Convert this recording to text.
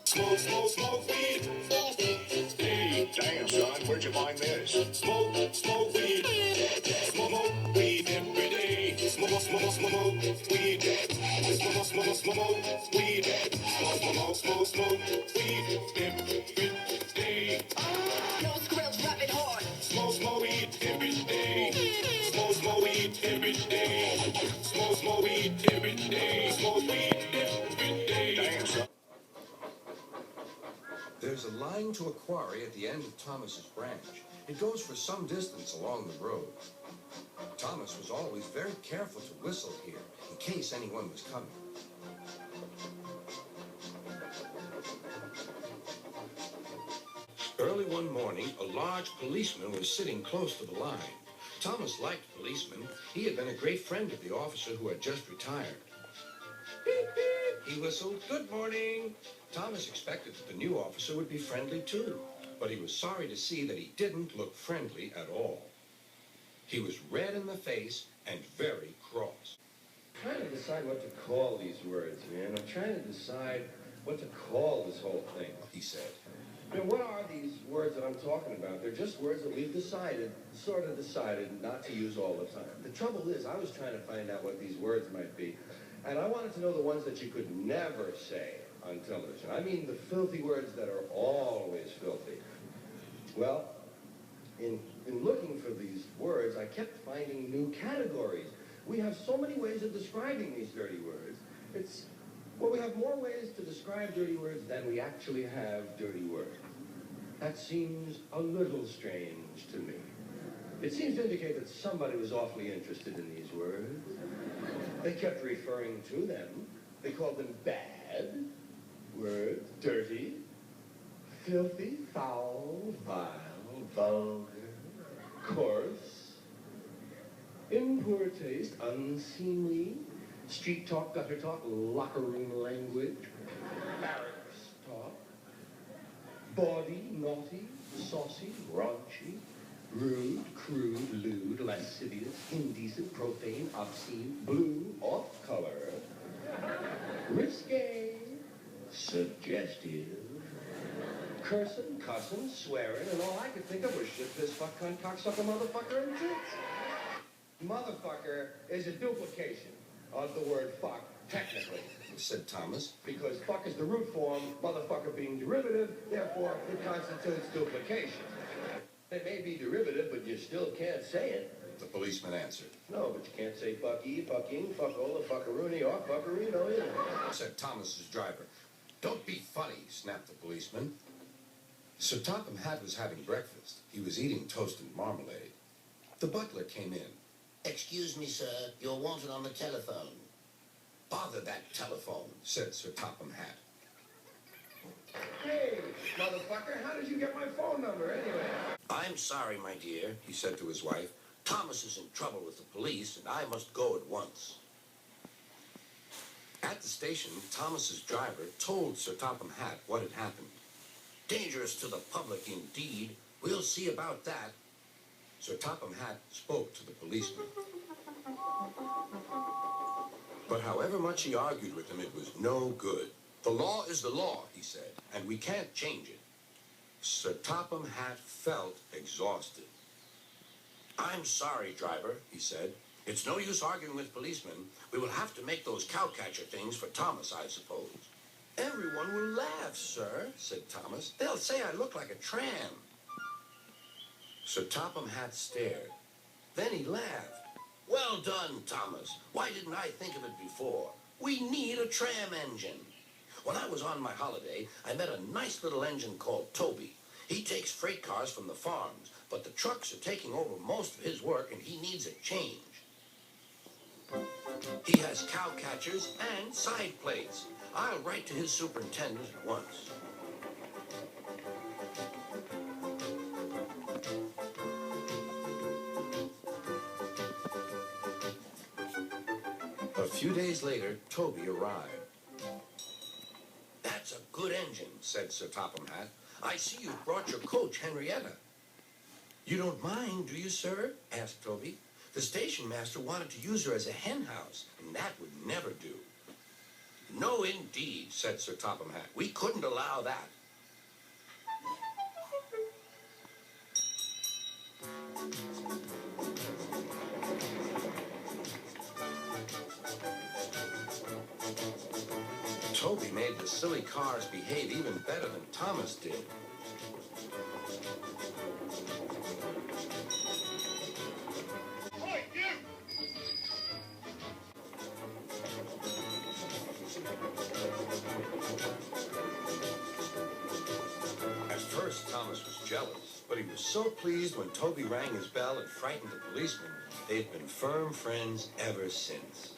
Smoke, smoke, smoke weed. Hey, damn, son, where'd you find this? Smoke, smoke weed. Smoke weed every day. Smoke, smoke, smoke weed. Smoke, smoke, smoke weed. Smoke, smoke, smoke weed every day. No squirrels rapping hard. Smoke, smoke weed every day. Smoke, smoke weed every day. Smoke weed every day. Smoke weed every day. Damn, son. There's a line to a quarry at the end of Thomas's branch. It goes for some distance along the road. Thomas was always very careful to whistle here in case anyone was coming. Early one morning, a large policeman was sitting close to the line. Thomas liked policemen. He had been a great friend of the officer who had just retired. Beep, beep. He whistled, "Good morning." Thomas expected that the new officer would be friendly too, but he was sorry to see that he didn't look friendly at all. He was red in the face and very cross. I'm trying to decide what to call these words, man. I'm trying to decide what to call this whole thing, He said. You know, what are these words that I'm talking about? They're just words that we've decided not to use all the time. The trouble is, I was trying to find out what these words might be, and I wanted to know the ones that you could never say on television. I mean the filthy words that are always filthy. Well, in looking for these words, I kept finding new categories. We have so many ways of describing these dirty words. We have more ways to describe dirty words than we actually have dirty words. That seems a little strange to me. It seems to indicate that somebody was awfully interested in these words. They kept referring to them. They called them bad words, dirty, filthy, foul, vile, vulgar, coarse, in poor taste, unseemly, street talk, gutter talk, locker room language, barracks talk, bawdy, naughty, saucy, raunchy, rude, crude, lewd, lascivious, indecent, profane, obscene, blue, off-color, risque, suggestive, cursing, cussing, swearing, and all I could think of was shit, piss, fuck, cunt, cocksucker, motherfucker, and tits. Motherfucker is a duplication of the word fuck, technically. Said Thomas. Because fuck is the root form, motherfucker being derivative, therefore it constitutes duplication. It may be derivative, but you still can't say it. The policeman answered. No, but you can't say fucky, fucking, fuckola, fuckaroony, or fuckerino either. Said Thomas's driver. "Don't be funny," snapped the policeman. Sir Topham Hatt was having breakfast. He was eating toast and marmalade. The butler came in. "Excuse me, sir. You're wanted on the telephone." "Bother that telephone," said Sir Topham Hatt. Hey, motherfucker, how did you get my phone number anyway? "I'm sorry, my dear," he said to his wife. "Thomas is in trouble with the police, and I must go at once." At the station, Thomas's driver told Sir Topham Hatt what had happened. "Dangerous to the public, indeed. We'll see about that." Sir Topham Hatt spoke to the policeman. But however much he argued with him, it was no good. "The law is the law," he said, "and we can't change it." Sir Topham Hatt felt exhausted. "I'm sorry, driver," he said. "It's no use arguing with policemen. We will have to make those cowcatcher things for Thomas, I suppose." "Everyone will laugh, sir," said Thomas. "They'll say I look like a tram." Sir Topham Hatt stared. Then he laughed. "Well done, Thomas. Why didn't I think of it before? We need a tram engine. When I was on my holiday, I met a nice little engine called Toby. He takes freight cars from the farms, but the trucks are taking over most of his work, and he needs a change. He has cowcatchers and side plates. I'll write to his superintendent at once." A few days later, Toby arrived. "That's a good engine," said Sir Topham Hatt. "I see you've brought your coach, Henrietta." "You don't mind, do you, sir?" asked Toby. The station master wanted to use her as a hen house, and that would never do. No, indeed, said Sir Topham Hatt. We couldn't allow that. Toby made the silly cars behave even better than Thomas did. Hey, you! At first, Thomas was jealous, but he was so pleased when Toby rang his bell and frightened the policeman. They've been firm friends ever since.